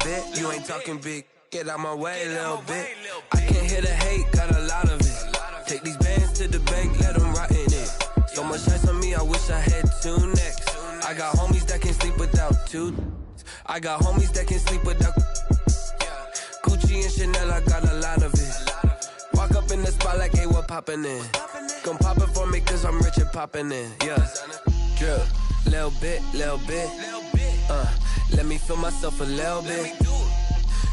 bit. You ain't talking big. Get out my way, little bit. I can't hear the hate, got a lot of it. Take these bands to the bank, let them rot in it. So much ice on me, I wish I had two necks. I got homies that can sleep without two. I got homies that can sleep without Gucci and Chanel, I got a lot of it. Walk up in the spot like, hey, what poppin' in? Come pop it for me, cause I'm rich and poppin' in. Yeah, drip, little bit. Let me feel myself a little bit.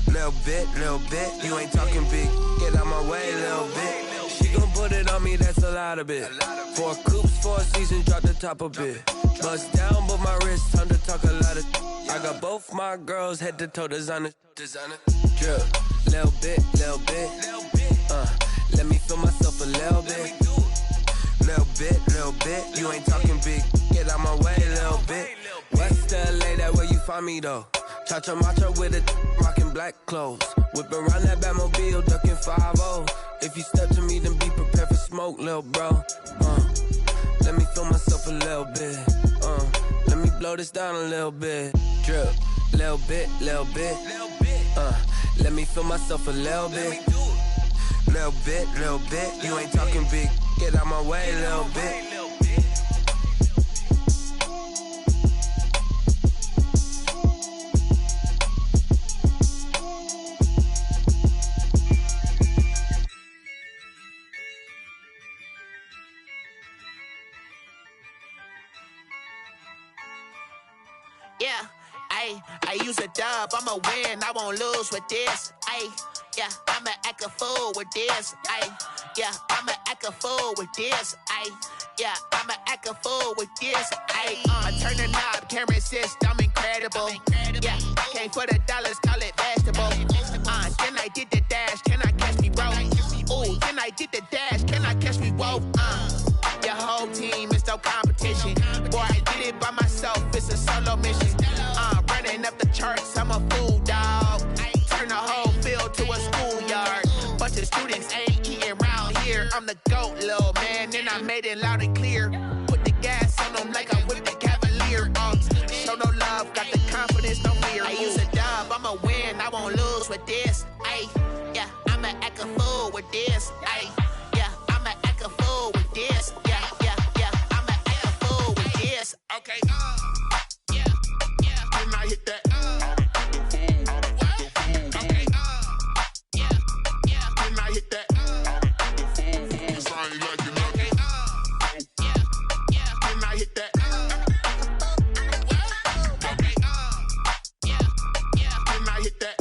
Little bit. You ain't talking big. Get out my way, little bit. She gon' put it on me, that's a lot of it. 4 coops, 4 seasons, drop the top a bit. Bust down, but my wrist, time to talk a lot of. I got both my girls head to toe designer. Drip, little bit. Let me feel myself a little bit. Little bit. You ain't talking big. Get out my way, little bit. West LA, that where you find me though. Cha-cha matcha with it, rockin' black clothes. Whippin' around that Batmobile, duckin' 5-0. If you step to me, then be prepared for smoke, lil' bro. Let me feel myself a little bit. Let me blow this down a little bit. Drip, little bit. Let me feel myself a little bit. Little bit. You ain't talking big. Get out my way, little bit. Yeah, I use a dub, I'ma win, I won't lose with this. Yeah, I'ma act a fool with this. Yeah, I'ma act a fool with this. Yeah, I'ma act a fool with this. I turn the knob, camera assist, I'm incredible. Yeah, came for the dollars, call it vegetable. Then I did the dash, can I catch me, bro? Ooh, then I did the dash, can I catch me, whoa? Your whole team is no competition. Boy, I did it by myself, it's a solo mission. Running up the charts, I'm a fool, dog. Turn the whole field to a schoolyard. Bunch of students ain't eating round here. I'm the GOAT, little man, and I made it loud and clear. Put the gas on them like I whipped the Cavalier. Show no love, got the confidence, no fear. I use a dub, I'ma win, I won't lose with this. Yeah, I'ma act a fool with this. Yeah, I'ma act a fool with this. Yeah, I'ma act a fool with this. Okay, yeah, when I hit that. Okay, yeah, when I hit that. Sound like you know. Okay, yeah, when I hit that. Okay, yeah, when I hit that.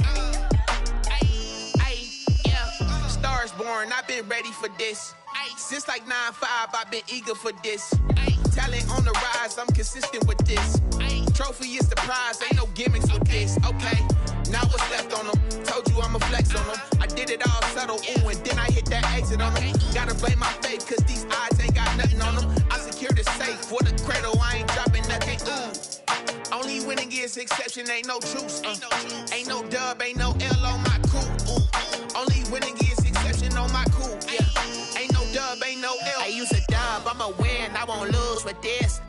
Yeah, stars born, I've been ready for this. Since like 9-5, I've been eager for this. Talent on the rise, I'm consistent with this. Trophy is the prize, ain't no gimmicks with this. Okay, now what's left on them? Told you I'ma flex on them. I did it all subtle, ooh, and then I hit that exit on them. Gotta blame my faith, cause these eyes ain't got nothing on them. I secured the safe with a cradle, I ain't dropping nothing, ooh. Only winning is exception, ain't no truce. Ain't no dub, ain't no L on my crew. Only winning is exception on my crew. Yeah, ain't no dub, ain't no L. I use a dub, I'ma win, I won't lose with this.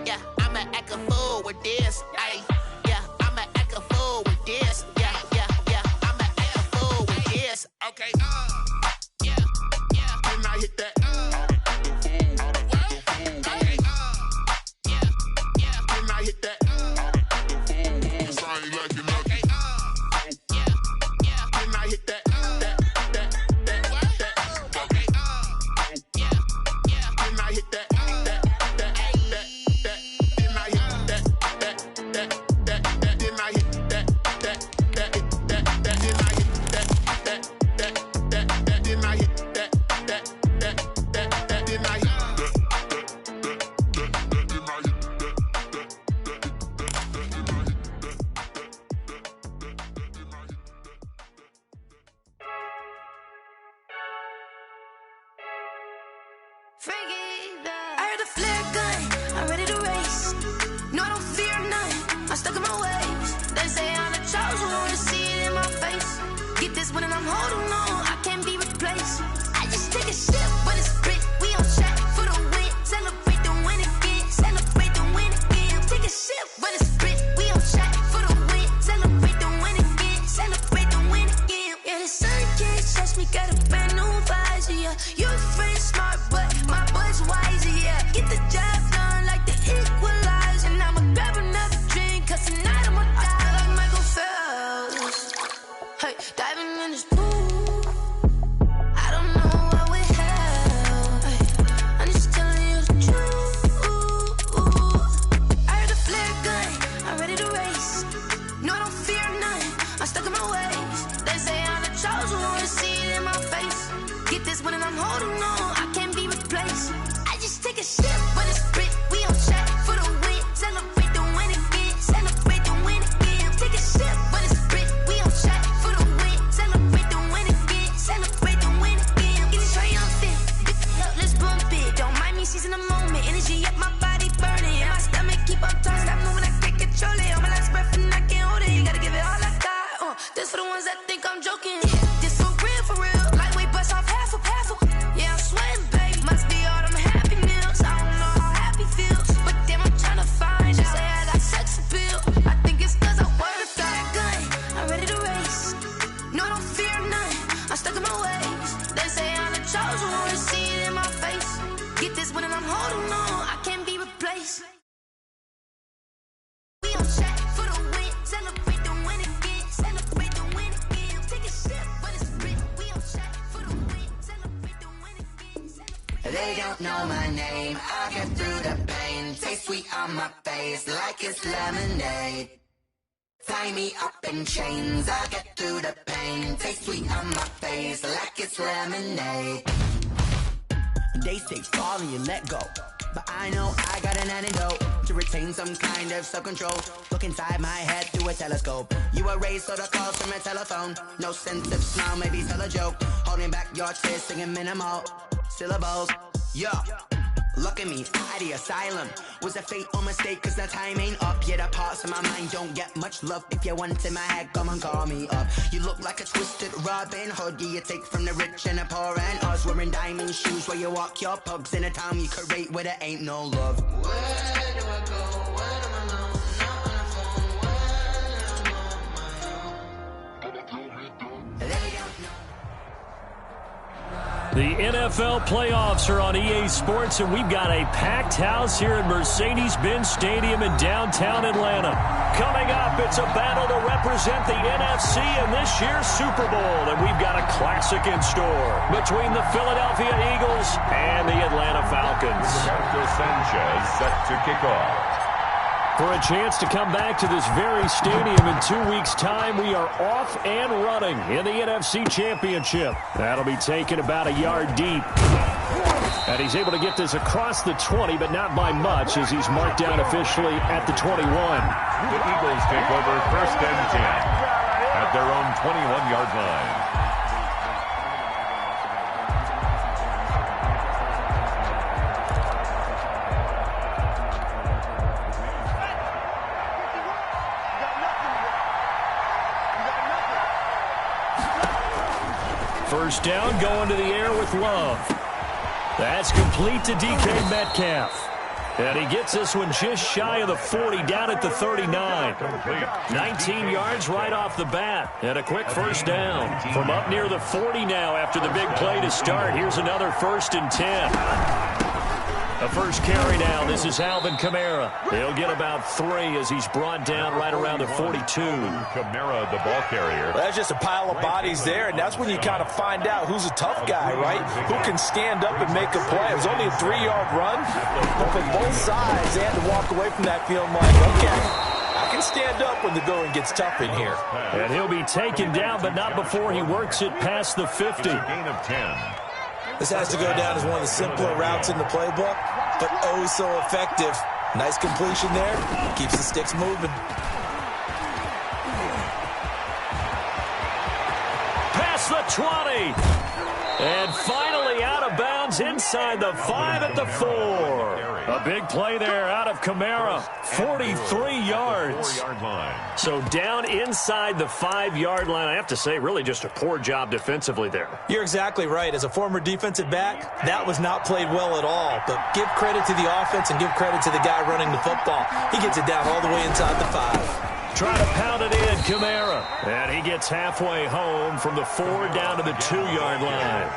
Yeah, I'ma act a fool with this. Yeah, I'ma act a fool with this. Yeah, I'ma act a fool with this. Okay, yeah, when I hit that. Okay, yeah, when I hit that. Sound like you know. Okay, yeah, when I hit that. Okay, yeah, when I hit that. don't know my name. I get through the pain. Taste sweet on my face like it's lemonade. Tie me up in chains. I get through the pain. Taste sweet on my face like it's lemonade. They say fall and you let go, but I know I got an antidote to retain some kind of self-control. Look inside my head through a telescope. You erase all the calls from a telephone. No sense of smile, maybe tell a joke. Holding back your tears, singing minimal syllables. Yo, look at me, out the asylum. Was a fate or mistake, cause the time ain't up. Yet the parts of my mind don't get much love. If you want in my head, come and call me up. You look like a twisted Robin Hood. You take from the rich and the poor and us. Wearing diamond shoes where you walk your pugs. In a town you create where there ain't no love. Where do I go? When I'm alone? Not on the phone. When I'm on my own. They don't know. The NFL playoffs are on EA Sports, and we've got a packed house here at Mercedes-Benz Stadium in downtown Atlanta. Coming up, it's a battle to represent the NFC in this year's Super Bowl, and we've got a classic in store between the Philadelphia Eagles and the Atlanta Falcons. Roberto Sanchez set to kick off. For a chance to come back to this very stadium in 2 weeks' time, we are off and running in the NFC Championship. That'll be taken about a yard deep. And he's able to get this across the 20, but not by much, as he's marked down officially at the 21. The Eagles take over 1st and 10 at their own 21-yard line. First down, going to the air with Love. That's complete to DK Metcalf. And he gets this one just shy of the 40, down at the 39. 19 yards right off the bat. And a quick first down. From up near the 40 now after the big play to start. Here's another 1st and 10. A first carry now. This is Alvin Kamara. He'll get about 3 as he's brought down right around the 42. Kamara, the ball carrier. Well, that's just a pile of bodies there, and that's when you kind of find out who's a tough guy, right? Who can stand up and make a play. It was only a 3-yard run, but for both sides, they had to walk away from that feeling like, okay, I can stand up when the going gets tough in here. And he'll be taken down, but not before he works it past the 50. Gain of 10. This has to go down as one of the simpler routes in the playbook, but oh so effective. Nice completion there. Keeps the sticks moving. Past the 20. And finally out of bounds inside the 5 at the 4. A big play there out of Kamara. 43 yards. So down inside the 5-yard line. I have to say, really just a poor job defensively there. You're exactly right. As a former defensive back, that was not played well at all. But give credit to the offense and give credit to the guy running the football. He gets it down all the way inside the 5. Try to pound it in, Kamara. And he gets halfway home from the 4 down to the 2-yard line.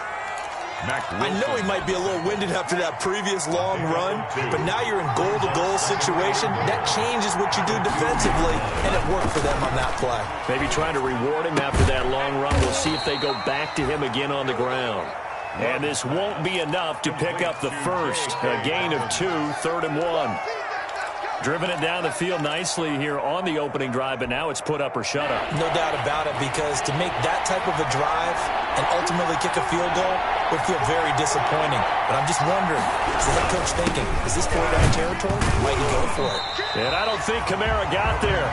I know he might be a little winded after that previous long run, but now you're in goal-to-goal situation. That changes what you do defensively, and it worked for them on that play. Maybe trying to reward him after that long run. We'll see if they go back to him again on the ground. And this won't be enough to pick up the first. A gain of 2, 3rd and 1. Driven it down the field nicely here on the opening drive, but now it's put up or shut up. No doubt about it, because to make that type of a drive and ultimately kick a field goal would feel very disappointing. But I'm just wondering, is the head coach thinking, is this 4-down territory? Might he go for it? And I don't think Kamara got there.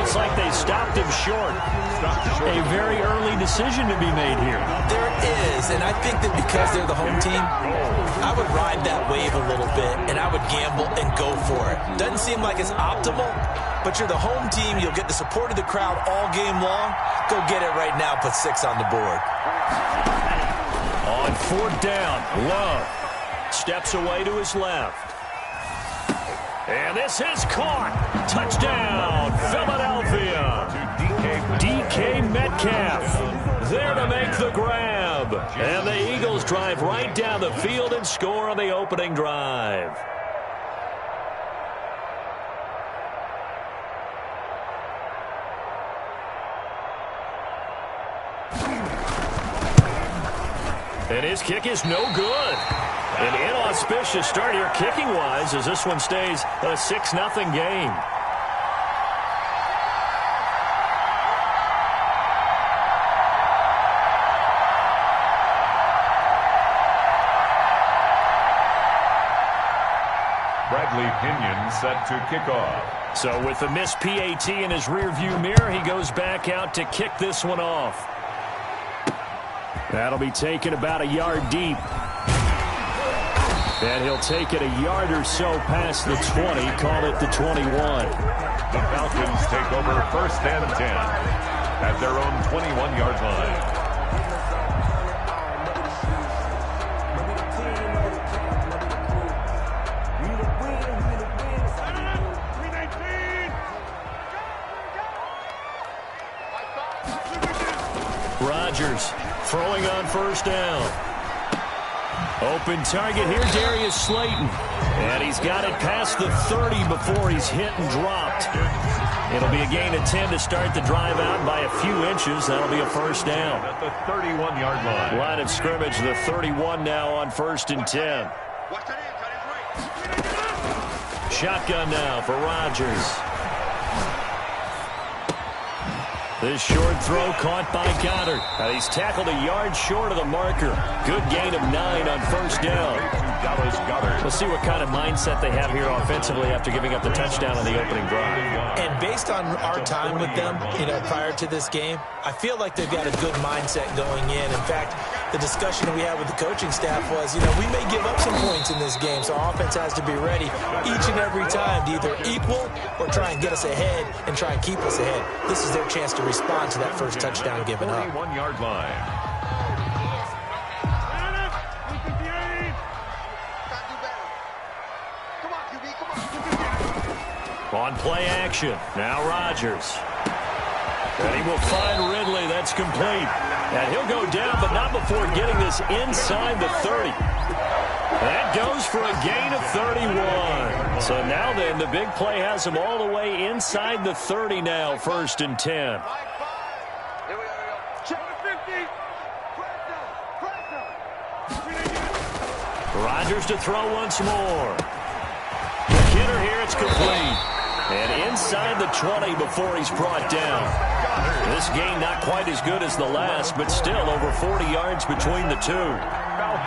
Looks like they stopped him short. A very early decision to be made here. There is, and I think that because they're the home team, I would ride that wave a little bit, and I would gamble and go for it. Doesn't seem like it's optimal, but you're the home team. You'll get the support of the crowd all game long. Go get it right now. Put 6 on the board. On 4th down, Love steps away to his left. And this is caught. Touchdown, Philadelphia. DK Metcalf there to make the grab. And the Eagles drive right down the field and score on the opening drive. And his kick is no good. An inauspicious start here kicking-wise as this one stays a 6-0 game. Bradley Pinion set to kick off. So with the missed PAT in his rearview mirror, he goes back out to kick this one off. That'll be taken about a yard deep. And he'll take it a yard or so past the 20, call it the 21. The Falcons take over 1st and 10 at their own 21-yard line. Rodgers throwing on 1st down. Open target here, Darius Slayton. And he's got it past the 30 before he's hit and dropped. It'll be a gain of 10 to start the drive out by a few inches. That'll be a 1st down. At the 31-yard line. Line of scrimmage, the 31 now on 1st and 10. Shotgun now for Rodgers. This short throw caught by Goddard. He's tackled a yard short of the marker. Good gain of 9 on 1st down. We'll see what kind of mindset they have here offensively after giving up the touchdown on the opening drive. And based on our time with them, prior to this game, I feel like they've got a good mindset going in. In fact, the discussion that we had with the coaching staff was, we may give up some points in this game, so our offense has to be ready each and every time to either equal or try and get us ahead and try and keep us ahead. This is their chance to respond to that first touchdown given up. 31-yard line. On play action, now Rodgers. And he will find Ridley. That's complete. And he'll go down, but not before getting this inside the 30. That goes for a gain of 31. So now then, the big play has him all the way inside the 30 now, 1st and 10. Rodgers to throw once more. Kidder here, it's complete. And inside the 20 before he's brought down. This game not quite as good as the last, but still over 40 yards between the two.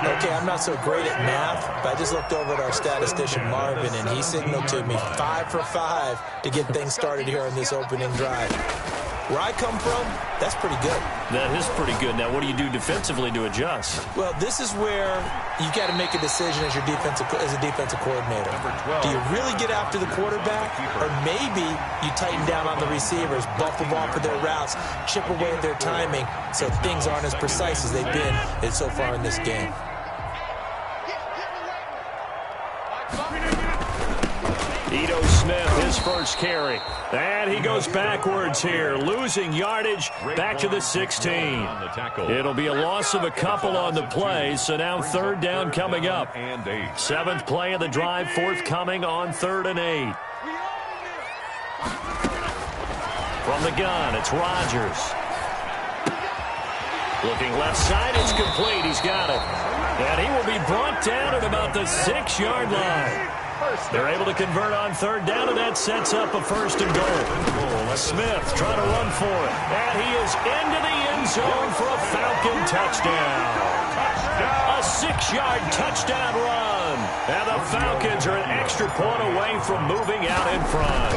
Okay, I'm not so great at math, but I just looked over at our statistician, Marvin, and he signaled to me 5 for 5 to get things started here on this opening drive. Where I come from, that's pretty good. That is pretty good. Now, what do you do defensively to adjust? Well, this is where you got to make a decision as a defensive coordinator. Do you really get after the quarterback, or maybe you tighten down on the receivers, bump them off of their routes, chip away at their timing, so things aren't as precise as they've been so far in this game. Ito Smith, his first carry. And he goes backwards here, losing yardage back to the 16. It'll be a loss of a couple on the play, so now 3rd down coming up. 7th play of the drive, forthcoming on 3rd and 8. From the gun, it's Rodgers. Looking left side, it's complete. He's got it. And he will be brought down at about the 6-yard line. They're able to convert on 3rd down, and that sets up a 1st and goal. Smith trying to run for it. And he is into the end zone for a Falcon touchdown. A 6-yard touchdown run. And the Falcons are an extra point away from moving out in front.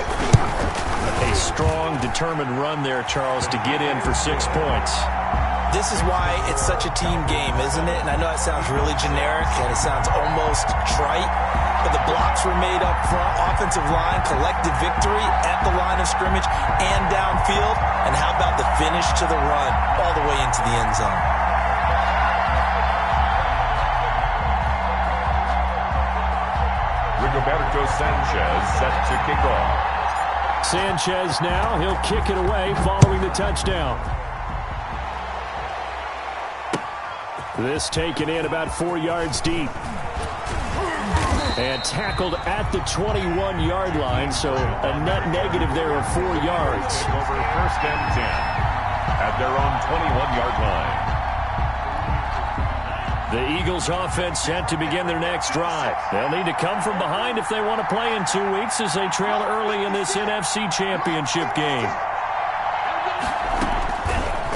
A strong, determined run there, Charles, to get in for 6 points. This is why it's such a team game, isn't it? And I know it sounds really generic and it sounds almost trite, but the blocks were made up front, offensive line, collective victory at the line of scrimmage and downfield. And how about the finish to the run all the way into the end zone? Rigoberto Sanchez set to kick off. Sanchez now, he'll kick it away following the touchdown. This taken in about 4 yards deep. And tackled at the 21-yard line, so a net negative there of 4 yards. Over 1st and 10 at their own 21-yard line. The Eagles offense set to begin their next drive. They'll need to come from behind if they want to play in 2 weeks as they trail early in this NFC Championship game.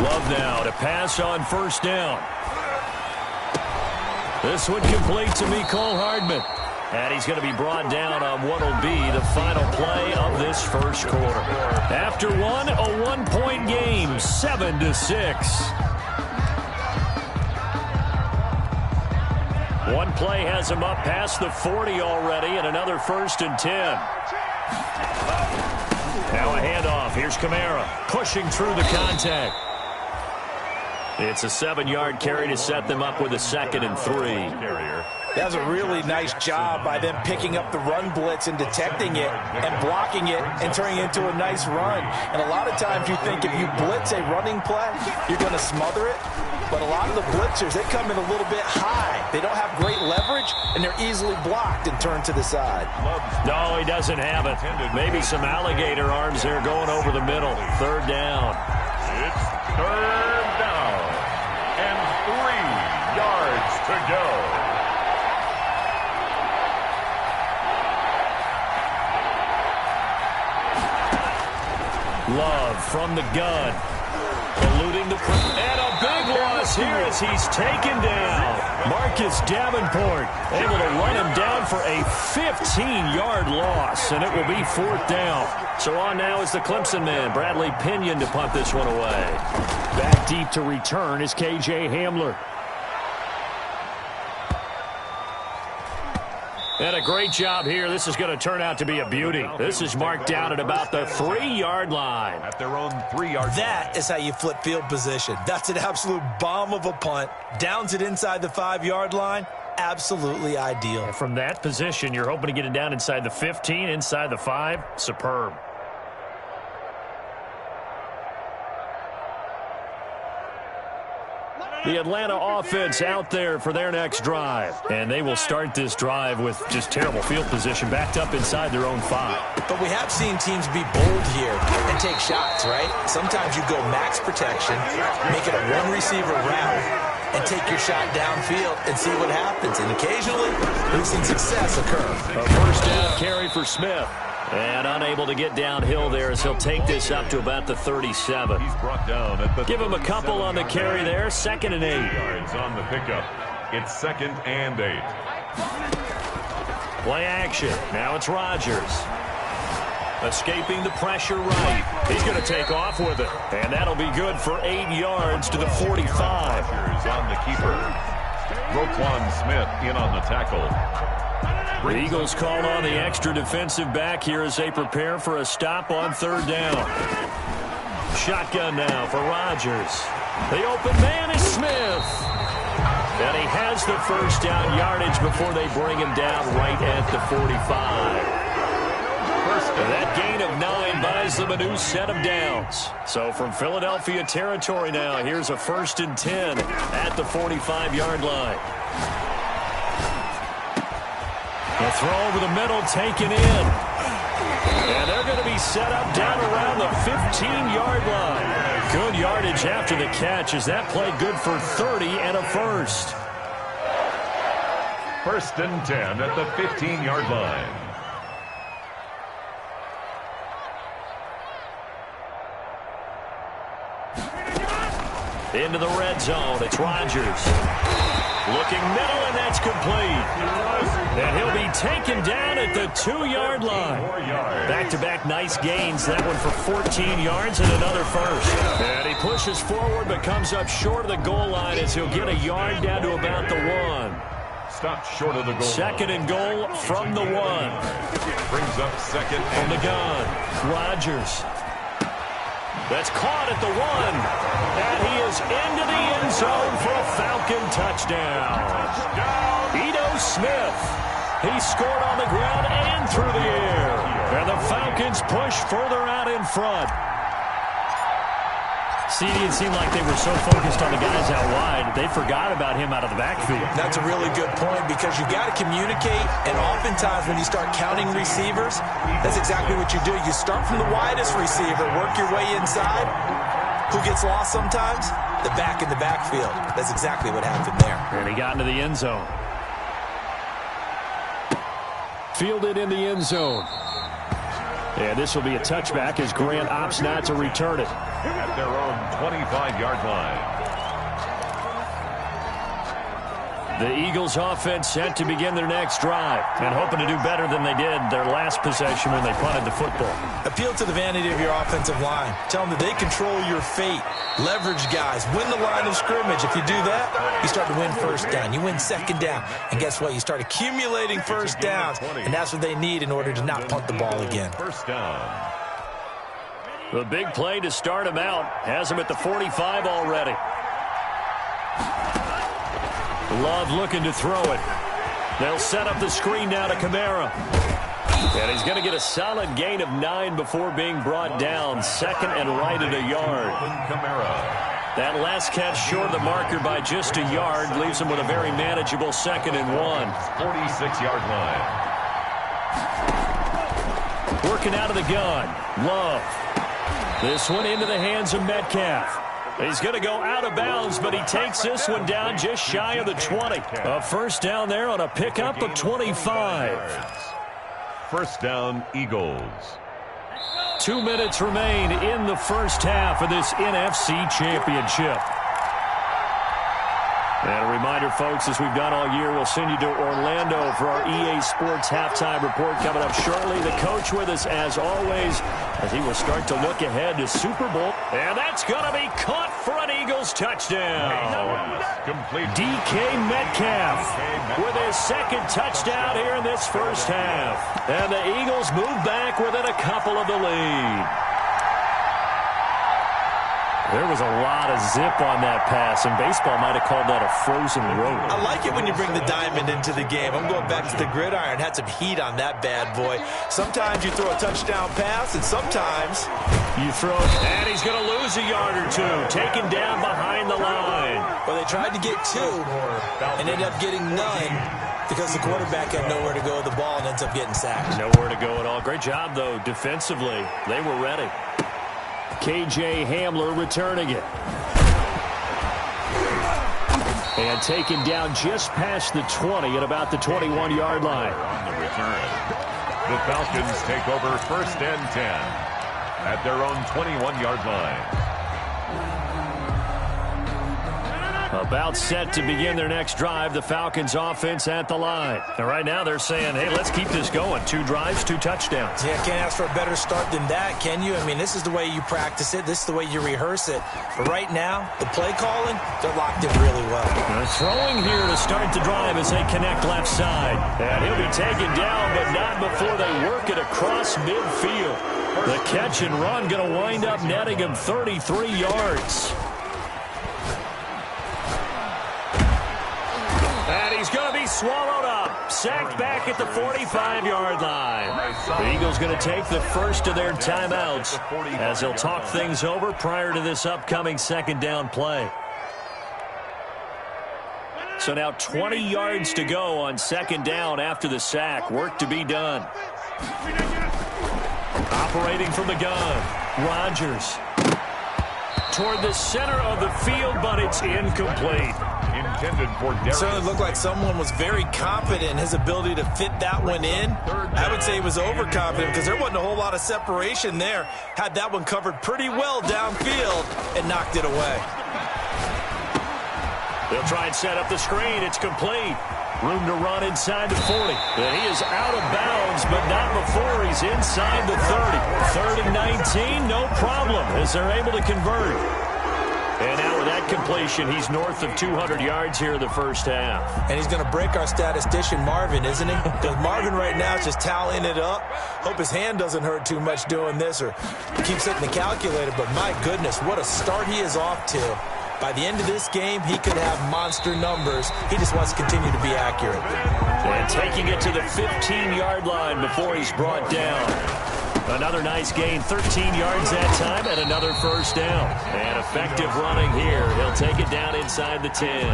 Love now to pass on first down. This one complete to Mecole Hardman. And he's going to be brought down on what will be the final play of this first quarter. After one, a 1-point game, 7-6. One play has him up past the 40 already, and another 1st and 10. Now a handoff. Here's Kamara pushing through the contact. It's a 7-yard carry to set them up with a 2nd and 3. That was a really nice job by them picking up the run blitz and detecting it and blocking it and turning it into a nice run. And a lot of times you think if you blitz a running play, you're going to smother it. But a lot of the blitzers, they come in a little bit high. They don't have great leverage, and they're easily blocked and turned to the side. No, he doesn't have it. Maybe some alligator arms there going over the middle. 3rd down. It's 3rd down and 3 yards to go. Love from the gun. Eluding the and a big loss here as he's taken down. Marcus Davenport able to run him down for a 15-yard loss, and it will be 4th down. So on now is the Clemson man, Bradley Pinion, to punt this one away. Back deep to return is K.J. Hamler. And a great job here. This is going to turn out to be a beauty. This is marked down at about the 3-yard line. At their own 3-yard line. That is how you flip field position. That's an absolute bomb of a punt. Downs it inside the 5-yard line. Absolutely ideal. And from that position, you're hoping to get it down inside the 15, inside the 5. Superb. The Atlanta offense out there for their next drive. And they will start this drive with just terrible field position backed up inside their own 5. But we have seen teams be bold here and take shots, right? Sometimes you go max protection, make it a one-receiver route, and take your shot downfield and see what happens. And occasionally, we've seen success occur. A 1st down carry for Smith. And unable to get downhill there as he'll take this up to about the 37. He's brought down at the Give him a couple on the carry there. 2nd and 8. yards on the pickup. It's 2nd and 8. Play action. Now it's Rodgers. Escaping the pressure right. He's going to take off with it. And that'll be good for 8 yards to the 45. Rodgers on the keeper. Roquan Smith in on the tackle. The Eagles call on the extra defensive back here as they prepare for a stop on 3rd down. Shotgun now for Rodgers. The open man is Smith. And he has the 1st down yardage before they bring him down right at the 45. That gain of 9 buys them a new set of downs. So from Philadelphia territory now, here's a 1st and 10 at the 45-yard line. The throw over the middle taken in. And they're going to be set up down around the 15-yard line. Good yardage after the catch as that play good for 30 and a 1st. 1st and 10 at the 15-yard line. Into the red zone. It's Rodgers. Looking middle, and that's complete. And he'll be taken down at the 2-yard line. Back-to-back nice gains. That one for 14 yards and another 1st. And he pushes forward but comes up short of the goal line as he'll get a yard down to about the 1. Stopped short of the goal. 2nd and goal from the 1. Brings up 2nd From and the gun. Rodgers. That's caught at the 1. And he is into the end zone for a Falcon touchdown. Ito Smith. He scored on the ground and through the air. And the Falcons push further out in front. See, it seemed like they were so focused on the guys out wide, they forgot about him out of the backfield. That's a really good point because you got to communicate, and oftentimes when you start counting receivers, that's exactly what you do. You start from the widest receiver, work your way inside. Who gets lost sometimes? the back in the backfield. That's exactly what happened there. And he got into the end zone. Fielded in the end zone. And this will be a touchback as Grant opts not to return it. At their own 25-yard line. The Eagles offense set to begin their next drive and hoping to do better than they did their last possession when they punted the football. Appeal to the vanity of your offensive line. Tell them that they control your fate. Leverage guys. Win the line of scrimmage. If you do that, you start to win first down. You win second down. And guess what? You start accumulating first downs. And that's what they need in order to not punt the ball again. First down. The big play to start him out has him at the 45 already. Love looking to throw it. They'll set up the screen now to Kamara. And he's going to get a solid gain of 9 before being brought down. Second and right at a yard. That last catch short of the marker by just a yard leaves him with a very manageable 2nd and 1. 46-yard line. Working out of the gun. Love. This one into the hands of Metcalf. He's going to go out of bounds, but he takes this one down just shy of the 20. A first down there on a pickup of 25. First down, Eagles. 2 minutes remain in the first half of this NFC Championship. And a reminder, folks, as we've done all year, we'll send you to Orlando for our EA Sports halftime report coming up shortly. The coach with us, as always, as he will start to look ahead to Super Bowl. And that's going to be caught for an Eagles touchdown. Complete. DK Metcalf with his second touchdown here in this first half. And the Eagles move back within a couple of the lead. There was a lot of zip on that pass, and baseball might have called that a frozen rope. I like it when you bring the diamond into the game. I'm going back to the gridiron. Had some heat on that bad boy. Sometimes you throw a touchdown pass, and sometimes you throw it, and he's going to lose a yard or two, taken down behind the line. Well, they tried to get 2 and ended up getting none because the quarterback had nowhere to go with the ball and ends up getting sacked. Nowhere to go at all. Great job, though, defensively. They were ready. K.J. Hamler returning it. And taken down just past the 20 at about the 21-yard line. On the return. The Falcons take over first and 10 at their own 21-yard line. About set to begin their next drive, the Falcons offense at the line. And right now they're saying, hey, let's keep this going. 2 drives, 2 touchdowns. Yeah, can't ask for a better start than that, can you? I mean, this is the way you practice it. This is the way you rehearse it. But right now, the play calling, they're locked in really well. They're throwing here to start the drive as they connect left side. And he'll be taken down, but not before they work it across midfield. The catch and run going to wind up netting him 33 yards. And he's going to be swallowed up. Sacked back at the 45-yard line. The Eagles going to take the first of their timeouts as they'll talk things over prior to this upcoming second down play. So now 20 yards to go on second down after the sack. Work to be done. Operating from the gun, Rodgers. Toward the center of the field, but it's incomplete. Intended for Derek. Certainly looked like someone was very confident in his ability to fit that one in. I would say he was overconfident because there wasn't a whole lot of separation there. Had that one covered pretty well downfield and knocked it away. They'll try and set up the screen. It's complete. Room to run inside the 40. And he is out of bounds, but not before he's inside the 30. 3rd and 19, no problem, as they're able to convert. And now with that completion, he's north of 200 yards here in the first half. And he's going to break our statistician, Marvin, isn't he? Because Marvin right now is just tallying it up. Hope his hand doesn't hurt too much doing this or keeps hitting the calculator. But my goodness, what a start he is off to. By the end of this game, he could have monster numbers. He just wants to continue to be accurate. And taking it to the 15-yard line before he's brought down. Another nice gain, 13 yards that time, and another first down. And effective running here. He'll take it down inside the 10.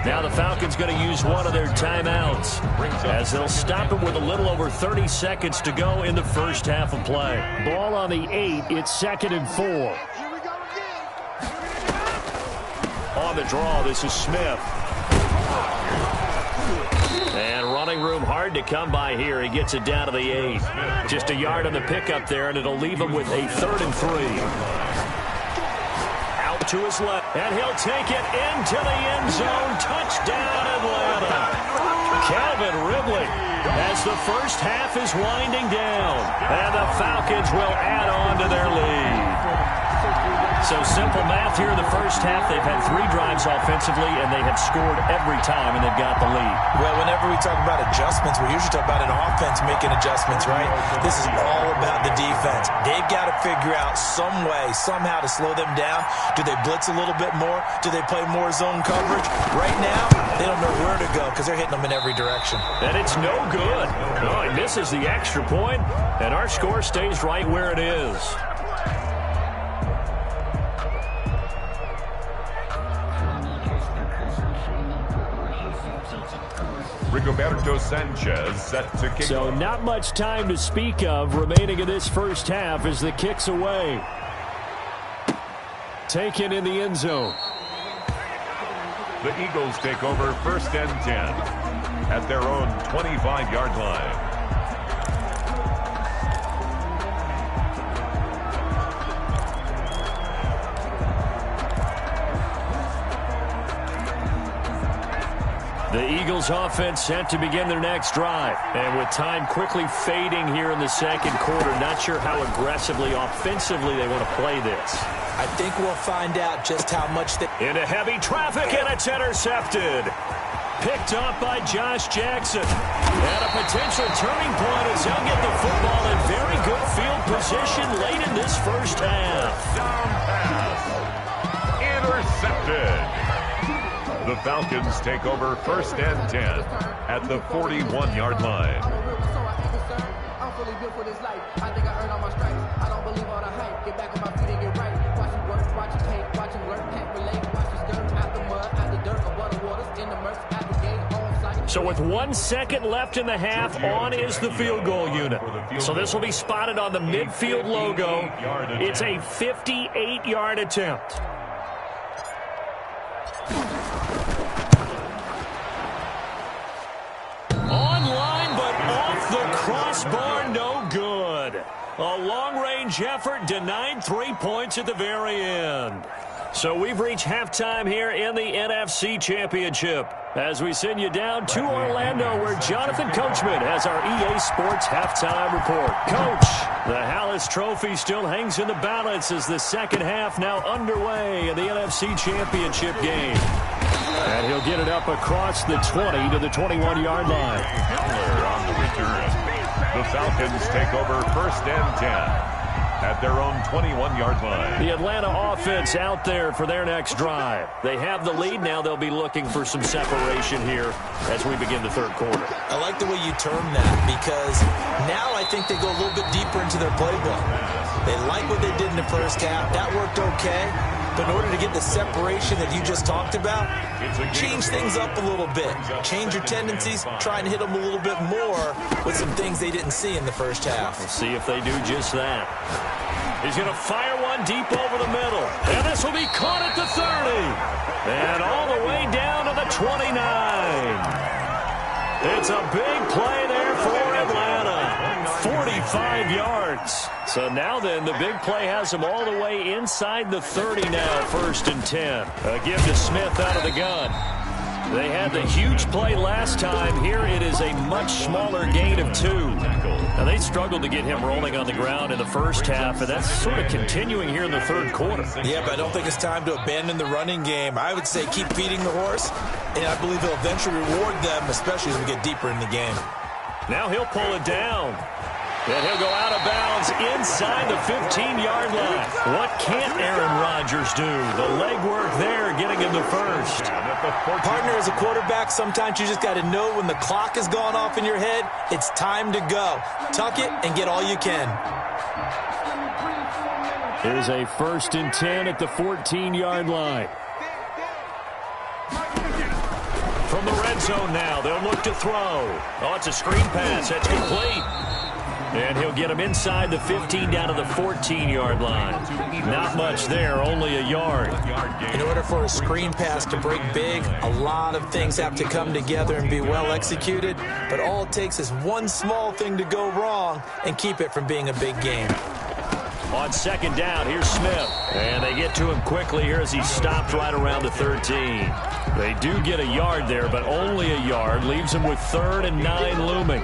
Now the Falcons going to use one of their timeouts as they'll stop him with a little over 30 seconds to go in the first half of play. Ball on the 8. It's 2nd and 4. on the draw. This is Smith. And running room hard to come by here. He gets it down to the 8. Just a yard on the pickup there, and it'll leave him with a 3rd and 3. Out to his left, and he'll take it into the end zone. Touchdown, Atlanta. Calvin Ridley, as the first half is winding down, and the Falcons will add on to their lead. So simple math here in the first half. They've had 3 drives offensively, and they have scored every time, and they've got the lead. Well, whenever we talk about adjustments, we usually talk about an offense making adjustments, right? This is all about the defense. They've got to figure out some way, somehow to slow them down. Do they blitz a little bit more? Do they play more zone coverage? Right now, they don't know where to go because they're hitting them in every direction. And it's no good. Oh, he misses the extra point, and our score stays right where it is. Rigoberto Sanchez set to kick. So not much time to speak of remaining in this first half as the kick's away. Taken in the end zone. The Eagles take over 1st and 10 at their own 25-yard line. The Eagles offense set to begin their next drive. And with time quickly fading here in the second quarter, not sure how aggressively offensively they want to play this. I think we'll find out just how much they... Into heavy traffic, and it's intercepted. Picked up by Josh Jackson. And a potential turning point as he'll get the football in very good field position late in this first half. Down pass. Intercepted. The Falcons take over 1st and 10 at the 41-yard line. So with 1 second left in the half, on is the field goal unit. So this will be spotted on the midfield logo. It's a 58-yard attempt. Online, but off the crossbar, no good. A long-range effort denied 3 points at the very end. So we've reached halftime here in the NFC Championship as we send you down to Orlando where Jonathan Coachman has our EA Sports halftime report. Coach, the Hallis Trophy still hangs in the balance as the second half now underway in the NFC Championship game. And he'll get it up across the 20 to the 21-yard line. Heller on the return. The Falcons take over 1st and 10 at their own 21-yard line. The Atlanta offense out there for their next drive. They have the lead. Now they'll be looking for some separation here as we begin the third quarter. I like the way you term that because now I think they go a little bit deeper into their playbook. They like what they did in the first half. That worked okay. But in order to get the separation that you just talked about, change things up a little bit. Change your tendencies. Try and hit them a little bit more with some things they didn't see in the first half. We'll see if they do just that. He's going to fire one deep over the middle. And this will be caught at the 30. And all the way down to the 29. It's a big play there for Atlanta. 45 yards. So now then, the big play has them all the way inside the 30 now, 1st and 10. A give to Smith out of the gun. They had the huge play last time. Here it is a much smaller gain of 2. Now they struggled to get him rolling on the ground in the first half, and that's sort of continuing here in the third quarter. Yeah, but I don't think it's time to abandon the running game. I would say keep feeding the horse, and I believe he'll eventually reward them, especially as we get deeper in the game. Now he'll pull it down. And he'll go out of bounds inside the 15-yard line. What can't Aaron Rodgers do? The legwork there getting him the first. Partner, as a quarterback, sometimes you just got to know when the clock has gone off in your head, it's time to go. Tuck it and get all you can. Here's a 1st and 10 at the 14-yard line. From the red zone now, they'll look to throw. Oh, it's a screen pass. That's complete. And he'll get him inside the 15 down to the 14-yard line. Not much there, only a yard. In order for a screen pass to break big, a lot of things have to come together and be well executed. But all it takes is one small thing to go wrong and keep it from being a big game. On second down, here's Smith. And they get to him quickly here as he stopped right around the 13. They do get a yard there, but only a yard. Leaves him with 3rd and 9 looming.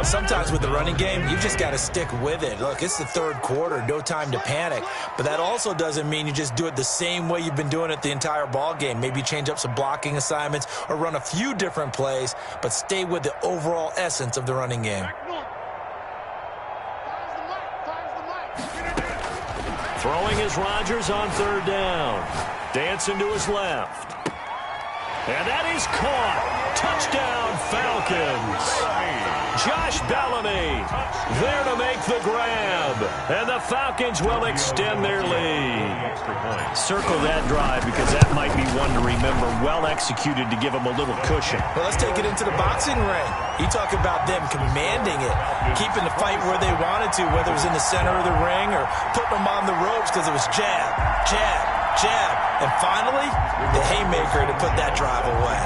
Sometimes with the running game, you've just got to stick with it. Look, it's the 3rd quarter, no time to panic. But that also doesn't mean you just do it the same way you've been doing it the entire ball game. Maybe change up some blocking assignments or run a few different plays, but stay with the overall essence of the running game. Throwing is Rodgers on 3rd down. Dancing to his left. And that is caught. Touchdown, Falcons. Josh Bellamy there to make the grab. And the Falcons will extend their lead. Circle that drive because that might be one to remember. Well executed to give them a little cushion. Well, let's take it into the boxing ring. You talk about them commanding it, keeping the fight where they wanted to, whether it was in the center of the ring or putting them on the ropes because it was jab, jab, jab. And finally, the haymaker to put that drive away.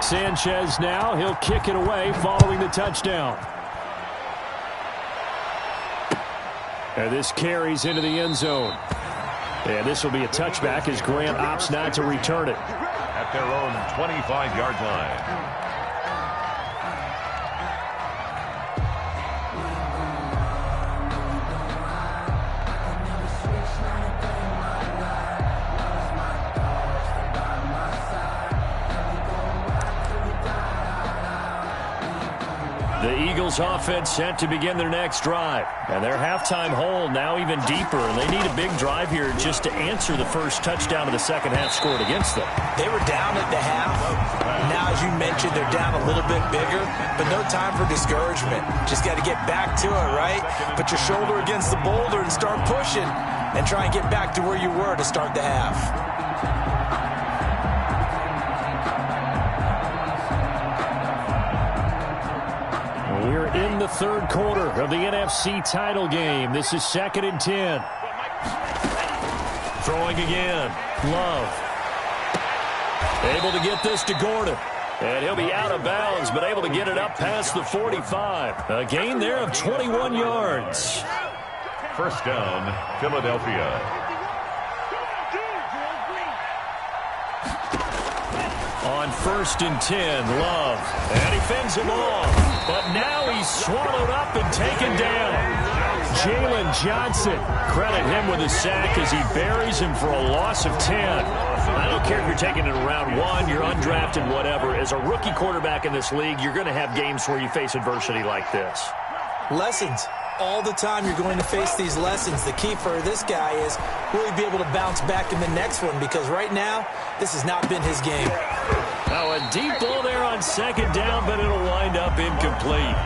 Sanchez now, he'll kick it away following the touchdown. And this carries into the end zone. And this will be a touchback as Grant opts not to return it. At their own 25-yard line. The Eagles offense set to begin their next drive. And their halftime hole now even deeper. And they need a big drive here just to answer the first touchdown of the second half scored against them. They were down at the half. Now, as you mentioned, they're down a little bit bigger, but no time for discouragement. Just got to get back to it, right? Put your shoulder against the boulder and start pushing and try and get back to where you were to start the half. We're in the 3rd quarter of the NFC title game. This is 2nd and 10. Throwing again. Love. Able to get this to Gordon. And he'll be out of bounds, but able to get it up past the 45. A gain there of 21 yards. First down, Philadelphia. On 1st and 10, Love. And he fends him off. But now he's swallowed up and taken down. Jalen Johnson, credit him with a sack as he buries him for a loss of 10. I don't care if you're taking it in round 1, you're undrafted, whatever. As a rookie quarterback in this league, you're going to have games where you face adversity like this. Lessons. All the time you're going to face these lessons. The key for this guy is will he be able to bounce back in the next one, because right now this has not been his game. Now a deep ball there on 2nd down, but it'll wind up incomplete.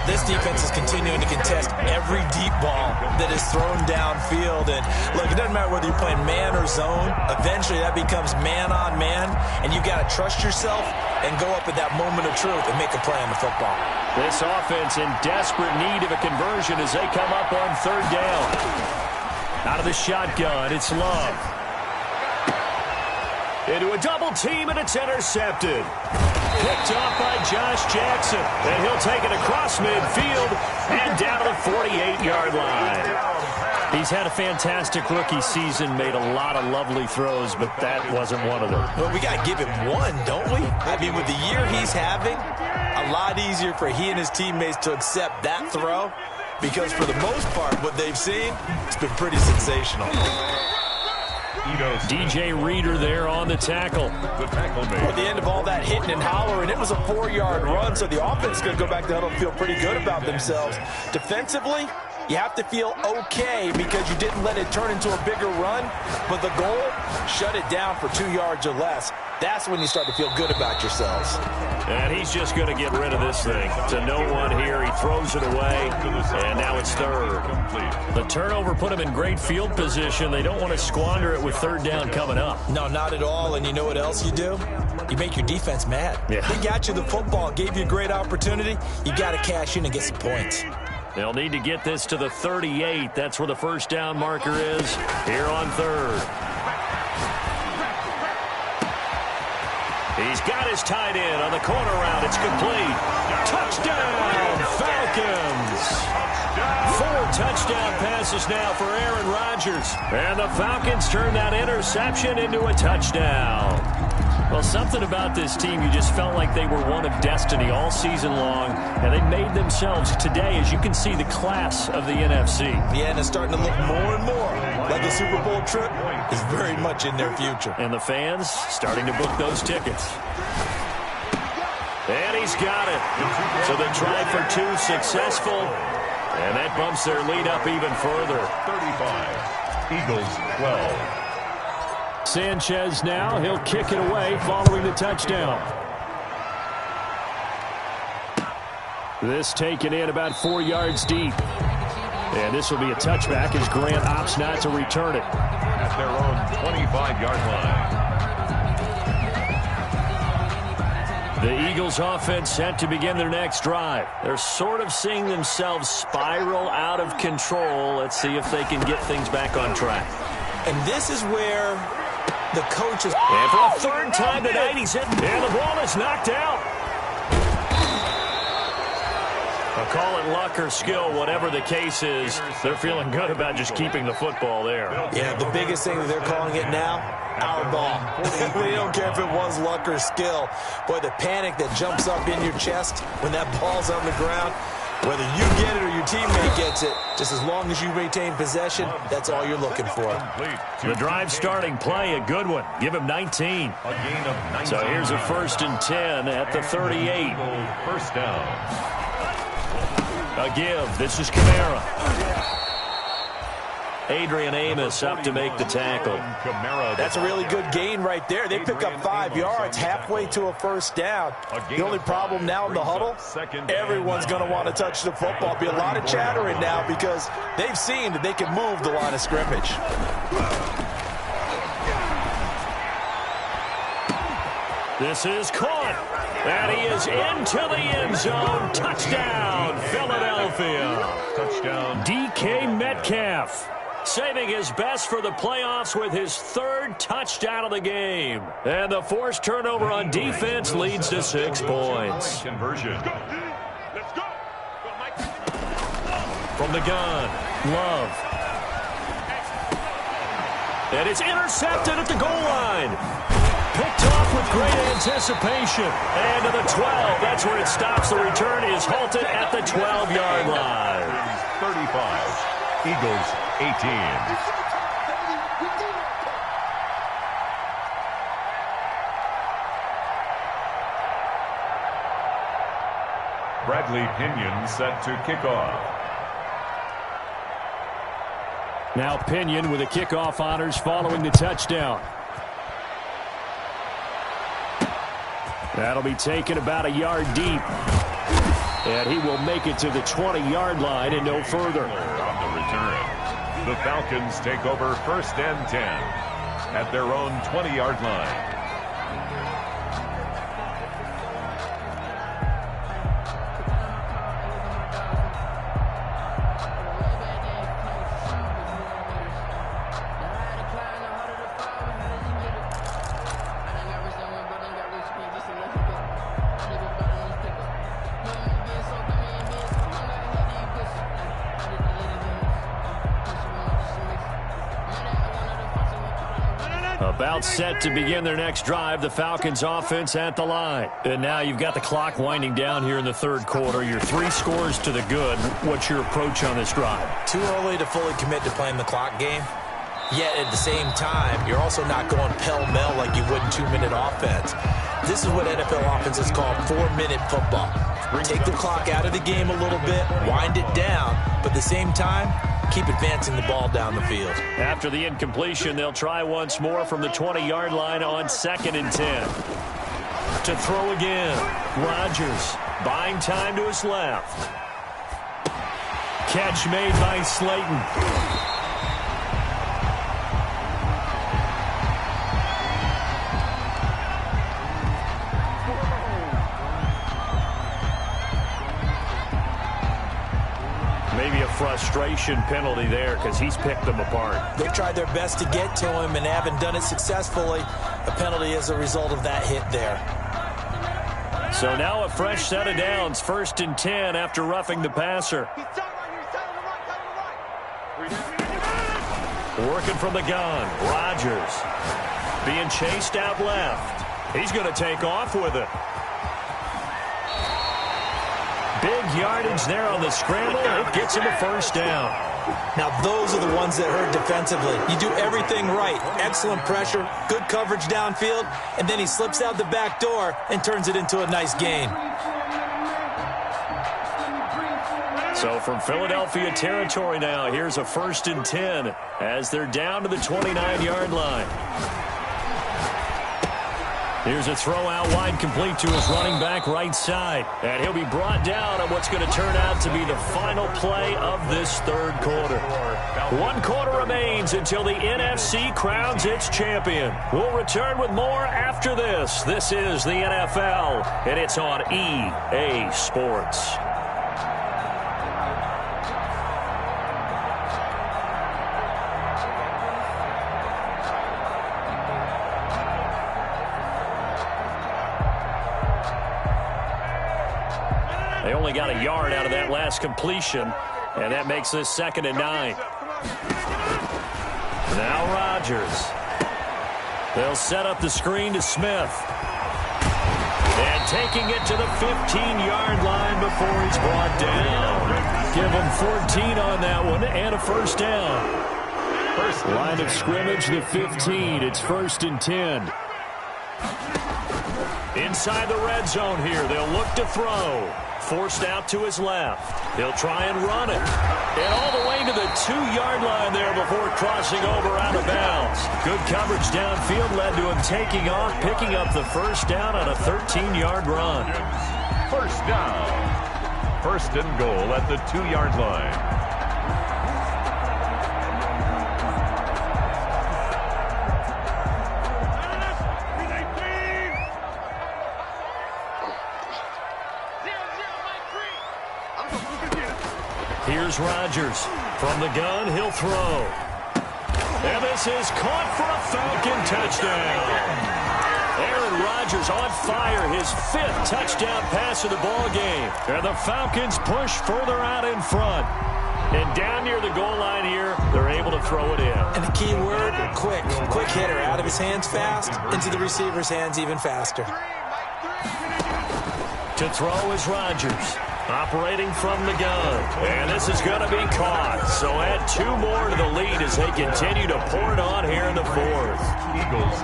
This defense is continuing to contest every deep ball that is thrown downfield. And look, it doesn't matter whether you're playing man or zone. Eventually that becomes man on man, and you've got to trust yourself and go up at that moment of truth and make a play on the football. This offense in desperate need of a conversion as they come up on 3rd down. Out of the shotgun, it's Love. Into a double team, and it's intercepted. Picked off by Josh Jackson. And he'll take it across midfield and down to the 48-yard line. He's had a fantastic rookie season, made a lot of lovely throws, but that wasn't one of them. Well, we got to give him one, don't we? I mean, with the year he's having, a lot easier for he and his teammates to accept that throw, because for the most part, what they've seen, it's been pretty sensational. DJ Reader there on the tackle. At the end of all that hitting and hollering, it was a 4-yard run, so the offense is going to go back to huddle and feel pretty good about themselves. Defensively, you have to feel okay because you didn't let it turn into a bigger run, but the goal, shut it down for 2 yards or less. That's when you start to feel good about yourselves. And he's just going to get rid of this thing. To no one here. He throws it away, and now it's 3rd. The turnover put him in great field position. They don't want to squander it with 3rd down coming up. No, not at all. And you know what else you do? you make your defense mad. Yeah. They got you the football, gave you a great opportunity. You got to cash in and get some points. They'll need to get this to the 38. That's where the first down marker is here on third. He's got his tight end on the corner route. It's complete. Touchdown, Falcons. 4 touchdown passes now for Aaron Rodgers. And the Falcons turn that interception into a touchdown. Well, something about this team, you just felt like they were one of destiny all season long, and they made themselves today, as you can see, the class of the NFC. Yeah, and it's starting to look more and more like the Super Bowl trip is very much in their future. And the fans starting to book those tickets. And he's got it. So the try for 2 successful, and that bumps their lead up even further. 35, Eagles 12. Sanchez now, he'll kick it away following the touchdown. This taken in about 4 yards deep. And this will be a touchback as Grant opts not to return it. At their own 25-yard line. The Eagles offense set to begin their next drive. They're sort of seeing themselves spiral out of control. Let's see if they can get things back on track. And this is where the coach is... And for a third time tonight, he's hit. And the ball is knocked out. I'll call it luck or skill, whatever the case is. They're feeling good about just keeping the football there. Yeah, the biggest thing that they're calling it now, our ball. We don't care if it was luck or skill. Boy, the panic that jumps up in your chest when that ball's on the ground, whether you get it or your teammate gets it, just as long as you maintain possession, that's all you're looking for. The drive starting play, a good one. Give him 19. So here's a 1st and 10 at the 38. First down. A give. This is Kamara. Adrian Amos up to make the tackle. That's a really good gain right there. They pick up 5 yards halfway to a first down. The only problem now in the huddle, everyone's going to want to touch the football. Be a lot of chattering now because they've seen that they can move the line of scrimmage. This is caught. And he is into the end zone. Touchdown, Philadelphia. Touchdown. DK Metcalf saving his best for the playoffs with his 3rd touchdown of the game. And the forced turnover on defense leads to 6 points. Conversion. From the gun, Love. And it's intercepted at the goal line. Picked off with great anticipation. And to the 12. That's where it stops. The return is halted at the 12-yard line. 35. Eagles 18. Bradley Pinion set to kick off. Now Pinion with the kickoff honors following the touchdown. That'll be taken about a yard deep. And he will make it to the 20-yard line and no further. On the return, the Falcons take over 1st and 10 at their own 20-yard line. About set to begin their next drive, the Falcons offense at the line. And now you've got the clock winding down here in the 3rd quarter. You're 3 scores to the good. What's your approach on this drive? Too early to fully commit to playing the clock game. Yet at the same time, you're also not going pell-mell like you would in 2-minute offense. This is what NFL offenses call 4-minute football. Take the clock out of the game a little bit, wind it down, but at the same time, keep advancing the ball down the field. After the incompletion, they'll try once more from the 20-yard line on 2nd and 10. To throw again, Rodgers buying time to his left. Catch made by Slayton. maybe a frustration penalty there because he's picked them apart. They tried their best to get to him and haven't done it successfully. A penalty as a result of that hit there. So now a fresh set of downs, 1st and 10 after roughing the passer. Working from the gun, Rodgers being chased out left. He's going to take off with it. Big yardage there on the scramble. It gets him a 1st down. Now, those are the ones that hurt defensively. You do everything right. Excellent pressure, good coverage downfield, and then he slips out the back door and turns it into a nice gain. So from Philadelphia territory now, here's a 1st and 10 as they're down to the 29-yard line. Here's a throw out wide, complete to his running back right side. And he'll be brought down on what's going to turn out to be the final play of this 3rd quarter. 1 quarter remains until the NFC crowns its champion. We'll return with more after this. This is the NFL, and it's on EA Sports. They only got a yard out of that last completion, and that makes this 2nd and 9. Now Rodgers. They'll set up the screen to Smith. And taking it to the 15-yard line before he's brought down. Give him 14 on that one and a 1st down. Line of scrimmage, the 15. It's 1st and 10. Inside the red zone here. They'll look to throw. Forced out to his left. He'll try and run it. And all the way to the 2-yard line there before crossing over out of bounds. Good coverage downfield led to him taking off, picking up the 1st down on a 13-yard run. 1st down. 1st and goal at the 2-yard line. Here's Rodgers. From the gun, he'll throw. And this is caught for a Falcon touchdown. Aaron Rodgers on fire, his 5th touchdown pass of the ball game. And the Falcons push further out in front. And down near the goal line here, they're able to throw it in. And the key word, quick. Quick hitter. Out of his hands fast, into the receiver's hands even faster. To throw is Rodgers. Operating from the gun. And this is going to be caught. So add 2 more to the lead as they continue to pour it on here in the 4th. Eagles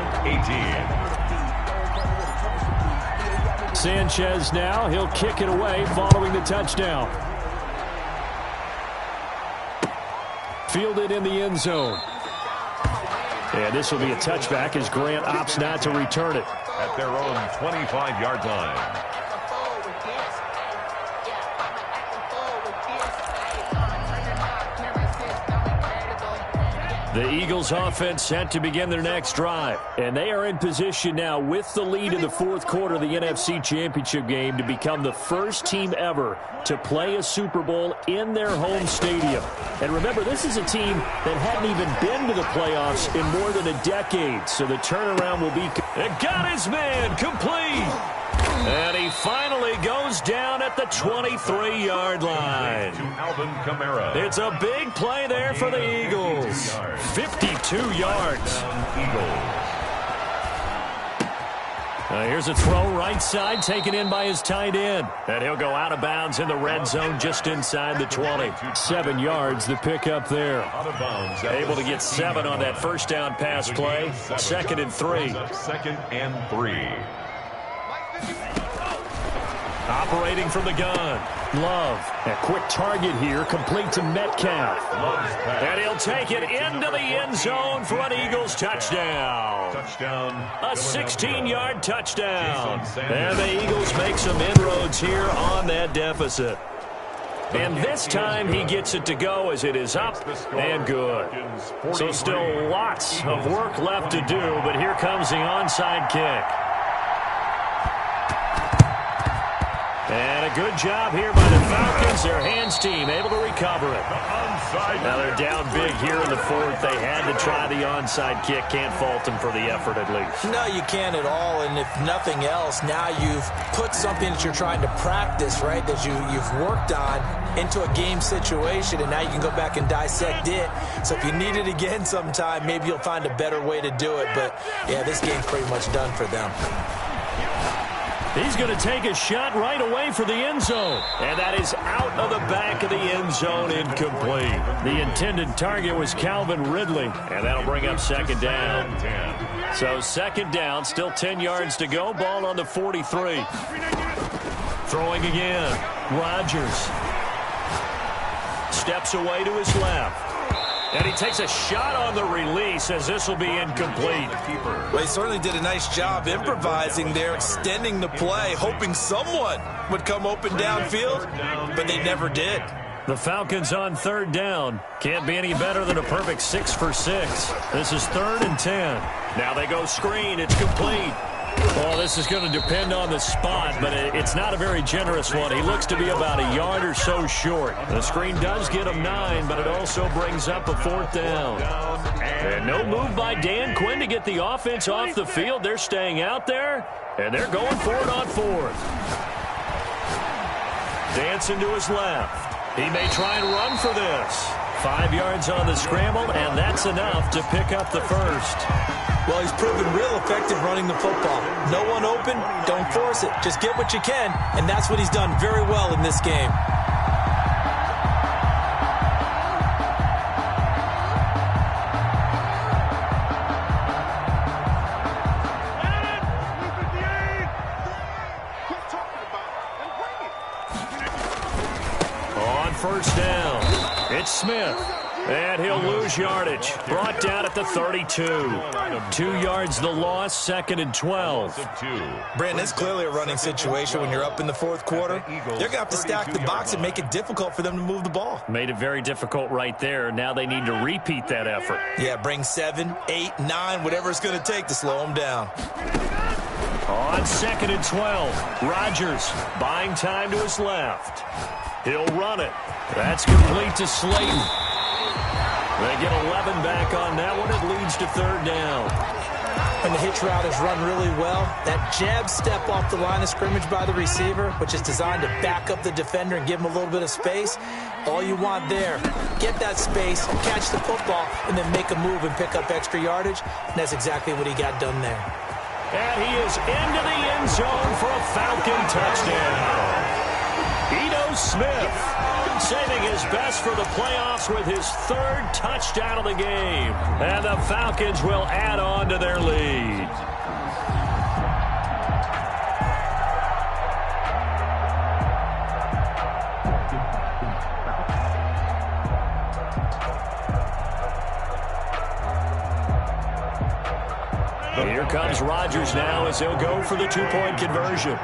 18. Sanchez now. He'll kick it away following the touchdown. Fielded in the end zone. And this will be a touchback as Grant opts not to return it. At their own 25-yard line. The Eagles offense set to begin their next drive. And they are in position now with the lead in the 4th quarter of the NFC Championship game to become the first team ever to play a Super Bowl in their home stadium. And remember, this is a team that hadn't even been to the playoffs in more than a decade. So the turnaround will be... It got his man complete. And he finally goes down at the 23-yard line. It's a big play there for the Eagles. 52 yards. Here's a throw right side, taken in by his tight end. And he'll go out of bounds in the red zone just inside the 20. 7 yards, the pickup there. Able to get 7 on that 1st down pass play. 2nd and 3. 2nd and 3. Operating from the gun. Love. A quick target here, complete to Metcalf. And he'll take it into the end zone for an Eagles touchdown. A 16-yard touchdown. And the Eagles make some inroads here on that deficit. And this time he gets it to go as it is up and good. So still lots of work left to do, but here comes the onside kick. And a good job here by the Falcons. Their hands team able to recover it. Now they're down big here in the fourth. They had to try the onside kick. Can't fault them for the effort at least. No, you can't at all. And if nothing else, now you've put something that you're trying to practice, right, that you've worked on into a game situation, and now you can go back and dissect it. So if you need it again sometime, maybe you'll find a better way to do it. But, yeah, this game's pretty much done for them. He's going to take a shot right away for the end zone. And that is out of the back of the end zone, incomplete. The intended target was Calvin Ridley, and that'll bring up second down. So second down, still 10 yards to go. Ball on the 43. Throwing again. Rodgers steps away to his left. And he takes a shot on the release as this will be incomplete. Well, he certainly did a nice job improvising there, extending the play, hoping someone would come open downfield, but they never did. The Falcons on third down. Can't be any better than a perfect 6 for 6. This is 3rd and 10. Now they go screen. It's complete. Well, this is going to depend on the spot, but it's not a very generous one. He looks to be about a yard or so short. The screen does get him 9, but it also brings up a 4th down. And no move by Dan Quinn to get the offense off the field. They're staying out there, and they're going for it on 4th. Dancing to his left. He may try and run for this. 5 yards on the scramble, and that's enough to pick up the first. Well, he's proven real effective running the football. No one open, don't force it. Just get what you can, and that's what he's done very well in this game. On first down, it's Smith. And he'll lose yardage. Brought down at the 32. 2 yards the loss, 2nd and 12. Brandon, it's clearly a running situation when you're up in the 4th quarter. They're going to have to stack the box and make it difficult for them to move the ball. Made it very difficult right there. Now they need to repeat that effort. Yeah, bring 7, 8, 9, whatever it's going to take to slow them down. On 2nd and 12, Rodgers buying time to his left. He'll run it. That's complete to Slayton. They get 11 back on that one. It leads to 3rd down. And the hitch route is run really well. That jab step off the line of scrimmage by the receiver, which is designed to back up the defender and give him a little bit of space. All you want there, get that space, catch the football, and then make a move and pick up extra yardage. And that's exactly what he got done there. And he is into the end zone for a Falcon touchdown. Ito Smith saving his best for the playoffs with his 3rd touchdown of the game. And the Falcons will add on to their lead. Here comes Rodgers now as he'll go for the 2-point conversion.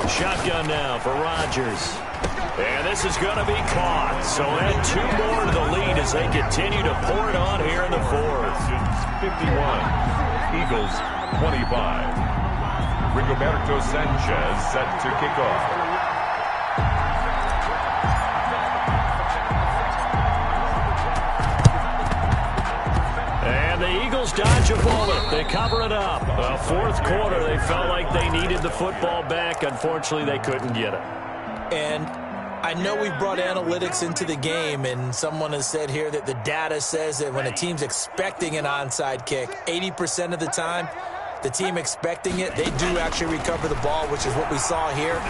Shotgun now for Rodgers. And this is going to be caught. So add 2 more to the lead as they continue to pour it on here in the 4th. 51, Eagles 25. Rigoberto Sanchez set to kick off. And the Eagles dodge a bullet. They cover it up. 4th quarter, they felt like they needed the football back. Unfortunately, they couldn't get it. And I know we've brought analytics into the game, and someone has said here that the data says that when a team's expecting an onside kick, 80% of the time, the team expecting it, they do actually recover the ball, which is what we saw here.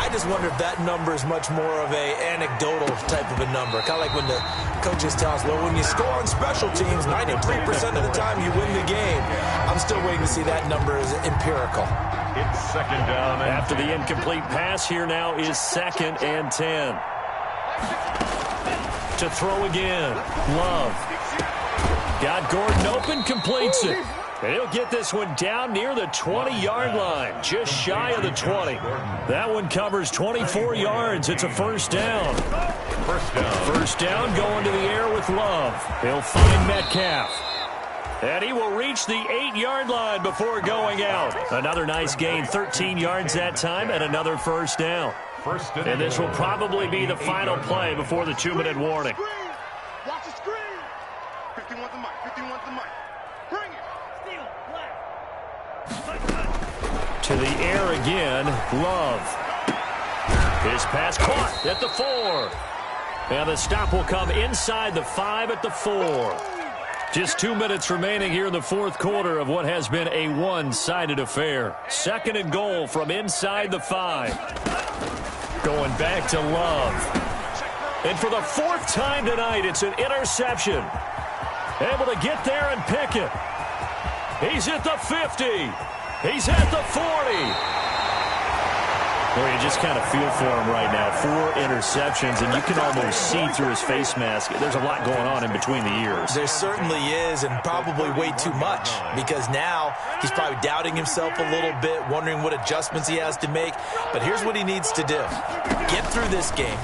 I just wonder if that number is much more of a anecdotal type of a number. Kind of like when the coaches tell us, well, when you score on special teams, 93% of the time you win the game. I'm still waiting to see that number as empirical. It's 2nd down. After the incomplete pass, here now is 2nd and 10. To throw again. Love. Got Gordon open, completes it. And he'll get this one down near the 20-yard line, just shy of the 20. That one covers 24 yards. It's a 1st down. First down. First down going to the air with Love. He'll find Metcalf. And he will reach the 8-yard line before going out. Another nice gain, 13 yards that time, and another first down. And this will probably be the final play before the 2-minute warning. Watch the screen. 51's the mic. 51's the mic. Bring it. Steal. To the air again, Love. His pass caught at the 4. And the stop will come inside the 5 at the 4. Just 2 minutes remaining here in the fourth quarter of what has been a one-sided affair. 2nd and goal from inside the 5. Going back to Love. And for the 4th time tonight, it's an interception. Able to get there and pick it. He's at the 50. He's at the 40. Well, you just kind of feel for him right now. 4 interceptions, and you can almost see through his face mask. There's a lot going on in between the ears. There certainly is, and probably way too much, because now he's probably doubting himself a little bit, wondering what adjustments he has to make. But here's what he needs to do. Get through this game,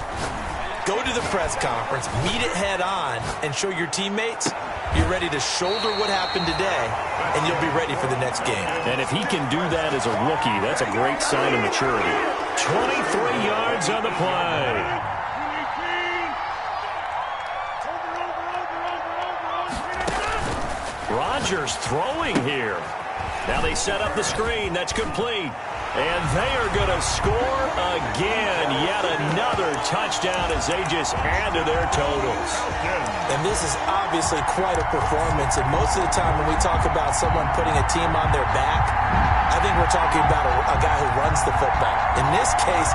go to the press conference, meet it head on, and show your teammates you're ready to shoulder what happened today, and you'll be ready for the next game. And if he can do that as a rookie, that's a great sign of maturity. 23 yards on the play. Rodgers throwing here. Now they set up the screen. That's complete. And they are going to score again. Yet another touchdown as they just add to their totals. And this is obviously quite a performance. And most of the time when we talk about someone putting a team on their back, I think we're talking about a guy who runs the football. In this case,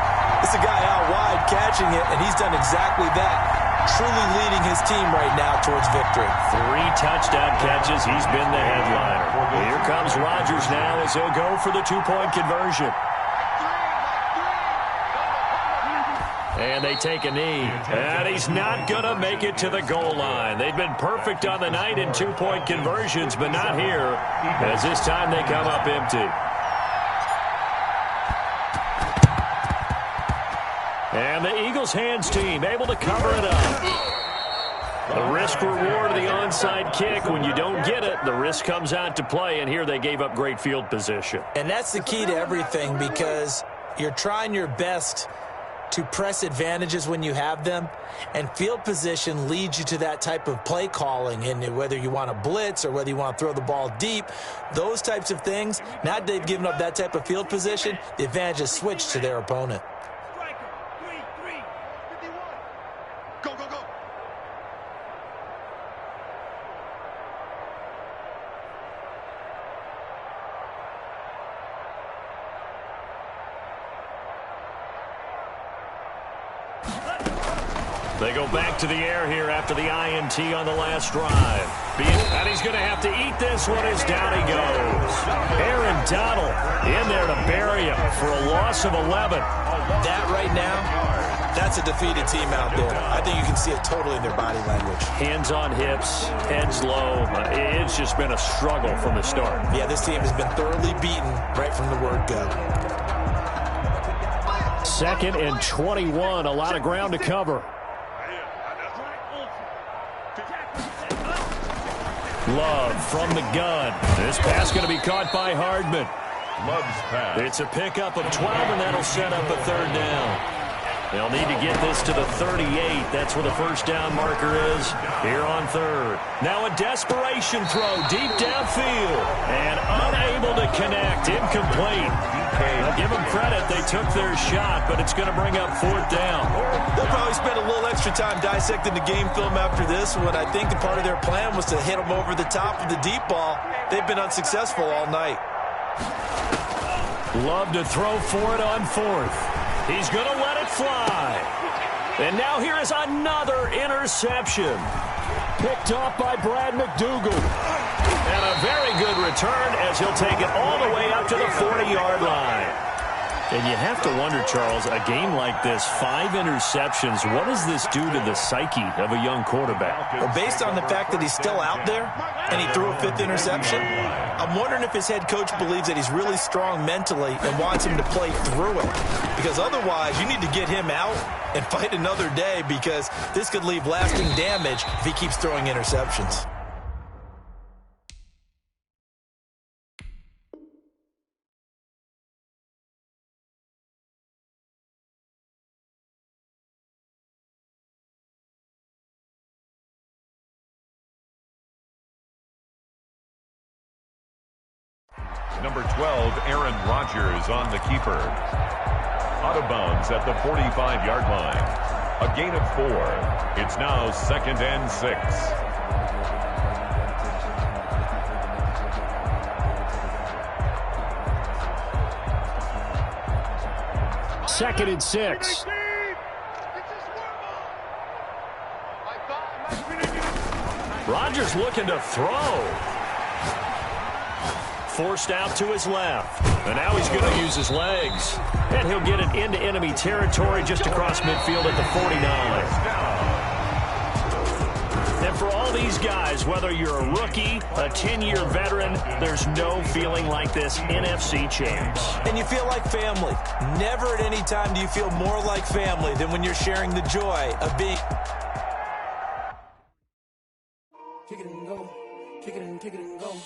it's a guy out wide catching it, and he's done exactly that. Truly leading his team right now towards victory. 3 touchdown catches. He's been the headliner. Here comes Rodgers now as he'll go for the 2-point conversion. And they take a knee. And he's not going to make it to the goal line. They've been perfect on the night in 2-point conversions, but not here, as this time they come up empty. And the Eagles hands team able to cover it up. The risk-reward of the onside kick. When you don't get it, the risk comes out to play, and here they gave up great field position. And that's the key to everything, because you're trying your best to press advantages when you have them, and field position leads you to that type of play calling. And whether you want to blitz or whether you want to throw the ball deep, those types of things, now that they've given up that type of field position, the advantage is switched to their opponent. They go back to the air here after the INT on the last drive. And he's going to have to eat this one as down he goes. Aaron Donald in there to bury him for a loss of 11. That right now, that's a defeated team out there. I think you can see it totally in their body language. Hands on hips, heads low. It's just been a struggle from the start. Yeah, this team has been thoroughly beaten right from the word go. 2nd and 21, a lot of ground to cover. Love from the gun. This pass going to be caught by Hardman. Love's pass. It's a pickup of 12, and that'll set up a 3rd down. They'll need to get this to the 38. That's where the first down marker is here on 3rd. Now a desperation throw deep downfield, and unable to connect. Incomplete. I'll give them credit. They took their shot, but it's going to bring up 4th down. They'll probably spend a little extra time dissecting the game film after this one. I think the part of their plan was to hit them over the top of the deep ball. They've been unsuccessful all night. Love to throw for it on 4th. He's going to let it fly. And now here is another interception. Picked off by Brad McDougal. And a very good return as he'll take it all the way up to the 40-yard line. And you have to wonder, Charles, a game like this, 5 interceptions, what does this do to the psyche of a young quarterback? Well, based on the fact that he's still out there and he threw a 5th interception, I'm wondering if his head coach believes that he's really strong mentally and wants him to play through it. Because otherwise, you need to get him out and fight another day, because this could leave lasting damage if he keeps throwing interceptions. number 12, Aaron Rodgers, on the keeper. Out of bounds at the 45-yard line. A gain of 4. It's now 2nd and 6. Second and 6. Rodgers looking to throw. Forced out to his left. And now he's going to use his legs. And he'll get it into enemy territory just across midfield at the 49. And for all these guys, whether you're a rookie, a 10-year veteran, there's no feeling like this NFC champs. And you feel like family. Never at any time do you feel more like family than when you're sharing the joy of being... Kick it and go. Kick it and go.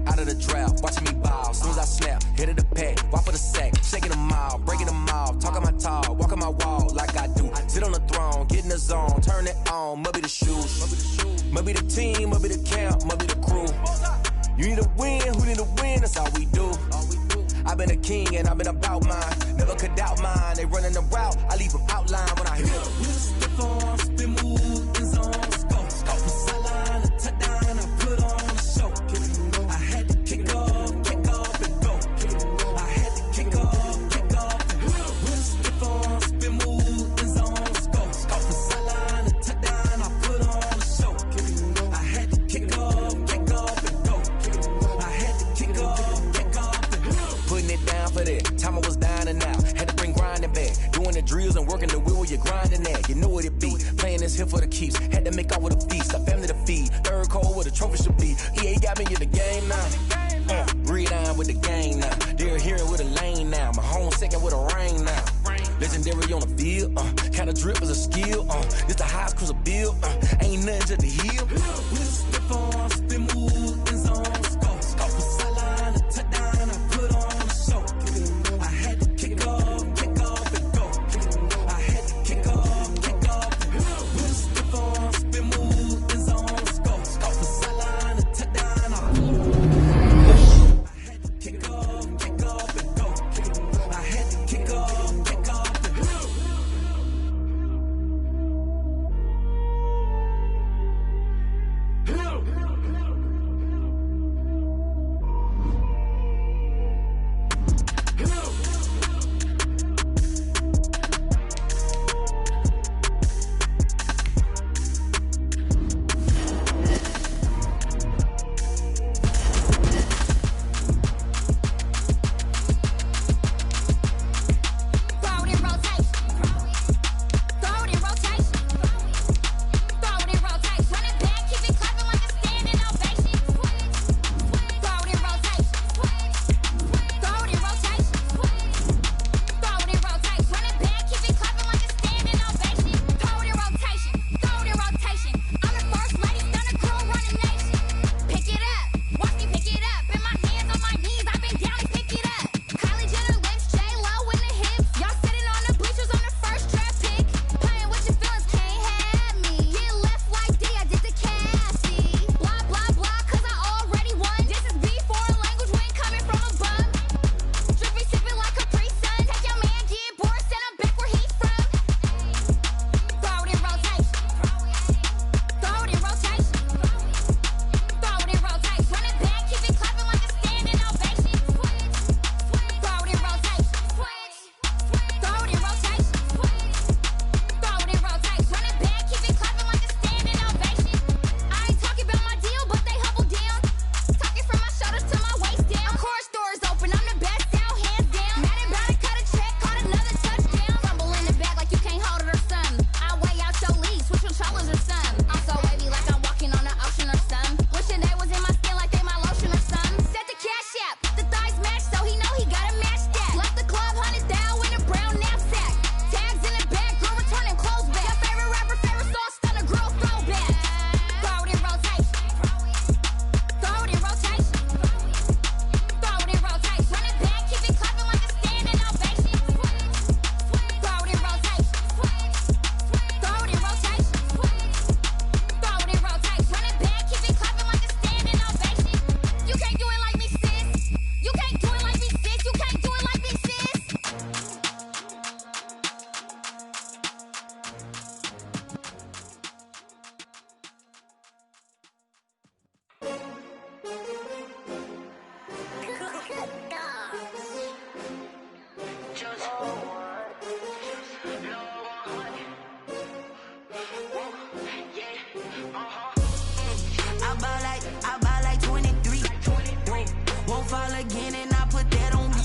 Out of the draft, watching me ball. Soon as I snap, hit of the pack, walk for the sack, shaking them all, breaking them all, talking my tall, walking my wall like I do. Sit on the throne, get in the zone, turn it on, must be the shoes, must be the team, must be the camp, must be the crew. You need to win, who need to win? That's all we do. I've been a king and I've been about mine, never could doubt mine. They running the route, I leave them outline when I hit them. Step on, spin, move, in zone, scope, from sideline to touchdown, I put on the show. Time I was down and out, had to bring grinding back. Doing the drills and working the wheel where you're grinding at. You know what it be, playing this here for the keeps. Had to make out with a feast, a family to feed. Third cold where the trophy should be. EA got me in the game now. Breathe on with the game now. They're hearing with a lane now. My home second with a rain now. Legendary on the field, kind of drip is a skill. This the highest cruiser bill, ain't nothing to the hill. Step on, spin, move, in zone, scope, from sideline to touchdown, I put on the show. I buy like 23. Won't fall again and I put that on me.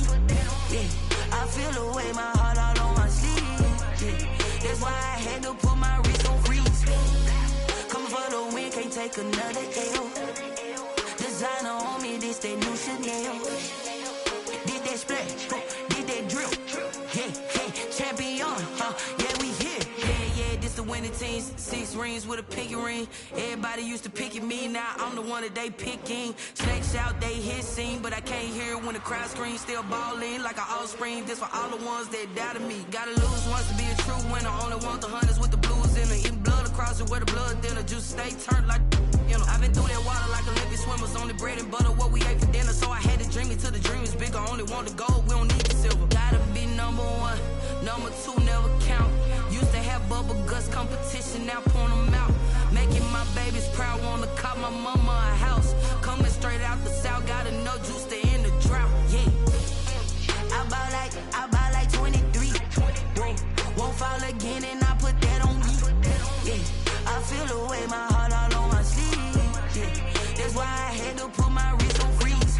Yeah, I feel away, my heart all on my sleeve. Yeah, that's why I had to put my wrist on freeze. Coming for the win, can't take another L. Designer on me, this that new Chanel. Did that splash, did that drill. Yeah, champion, yeah, we here. Yeah, this the winning team. 6 rings with a pinky ring. Everybody used to pick at me, now I'm the one that they picking. Snakes out, they hit scene, but I can't hear it when the crowd screams. Still ballin' like an offspring. This for all the ones that doubted me. Gotta lose once to be a true winner. Only want the hunters with the blues in it. Eating blood across it where the blood dinner. Juice stay turned like, you know. I've been through that water like Olympic swimmers. Only bread and butter, what we ate for dinner. So I had to dream it till the dream is bigger. Only want the gold, we don't need the silver. Gotta be number 1, number 2 never count. Used to have bubble guts competition, now point them out. Making my babies proud, wanna cop my mama a house. Coming straight out the south, got enough juice to end the drought. Yeah, I buy like 23. Won't fall again and I put that on me. Yeah, I feel away, my heart all on my sleeve. Yeah, that's why I had to put my wrist on freeze.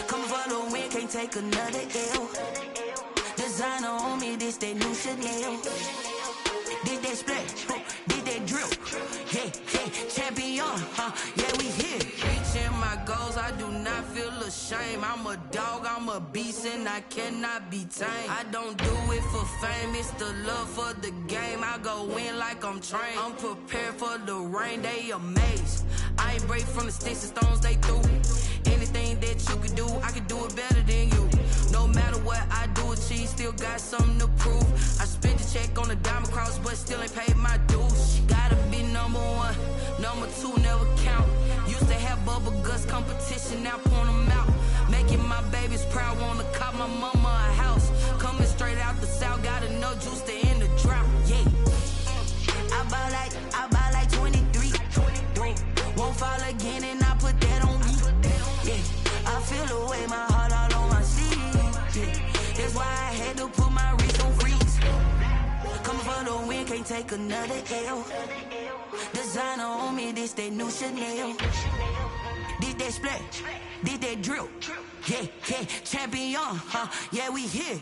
Coming for the win, can't take another L. Designer on me, this that new Chanel. Did that splash, did that drill. Yeah, champion, yeah, we here. Reaching my goals, I do not feel ashamed. I'm a dog, I'm a beast, and I cannot be tamed. I don't do it for fame, it's the love for the game. I go in like I'm trained. I'm prepared for the rain, they amazed. I ain't break from the sticks and stones they threw. Anything that you could do, I could do it better than you. No matter what I do, achieve, still got something to prove. I spent the check on the diamond cross, but still ain't paid my dues. Gotta be number 1, number 2 never count. Used to have bubble guts competition, now point them out. Making my babies proud, wanna cop my mama a house. Coming straight out the south, got enough juice to end the drought. Yeah, I buy like 23. Won't fall again and I put that on me. Yeah, I feel away, my heart all on my sleeve. Yeah, that's why I had to put my wrist on freeze. Coming for the win, can't take another L. Designer on me, this that new Chanel. Did that splash, did that drill. Yeah, champion, yeah, we here.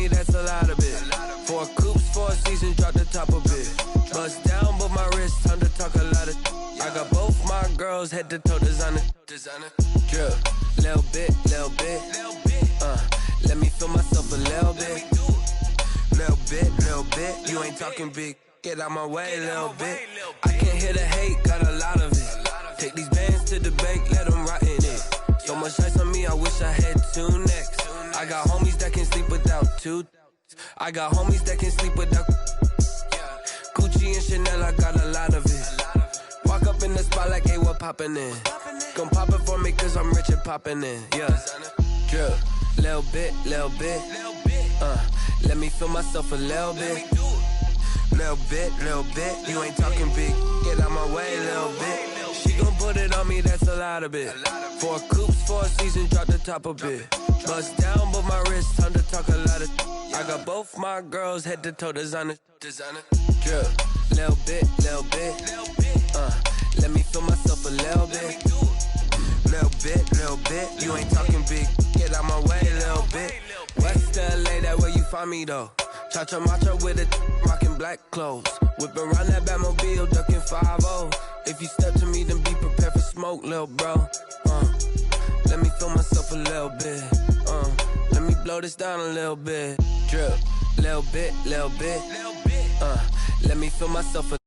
That's a lot of it. 4 coops, 4 seasons, drop the top of it. Bust down, but my wrist, time to talk a lot of. I got both my girls head to toe designer. Drip, little bit. Let me feel myself a little bit. Little bit. You ain't talking big. Get out my way, little bit. I can't hear the hate, got a lot of it. Take these bands to the bank, let them rot in it. So much ice on me, I wish I had 2 necks. I got homies that can sleep without 2. I got homies that can sleep without Gucci and Chanel, I got a lot of it. Walk up in the spot like, hey, what poppin' in? Gon' pop it for me cause I'm rich and poppin' in. Yeah, drip, little bit. Let me feel myself a little bit. Little bit. You ain't talking big. Get out my way, little bit. She gon' put it on me, that's a lot of it. 4 coops, 4 seasons, drop the top a bit. Bust down, but my wrist, time to talk a lot of. I got both my girls head to toe designer. Drip, little bit. Let me feel myself a little bit. Little bit. You ain't talking big. Get out my way, little bit. West LA, that where you find me though. Cha-cha matcha with it, rockin' black clothes. Whip around that Batmobile, ducking 5-0. If you step to me, then be prepared for smoke, lil' bro. Let me feel myself a little bit. Let me blow this down a little bit. Drip, little bit. Let me feel myself a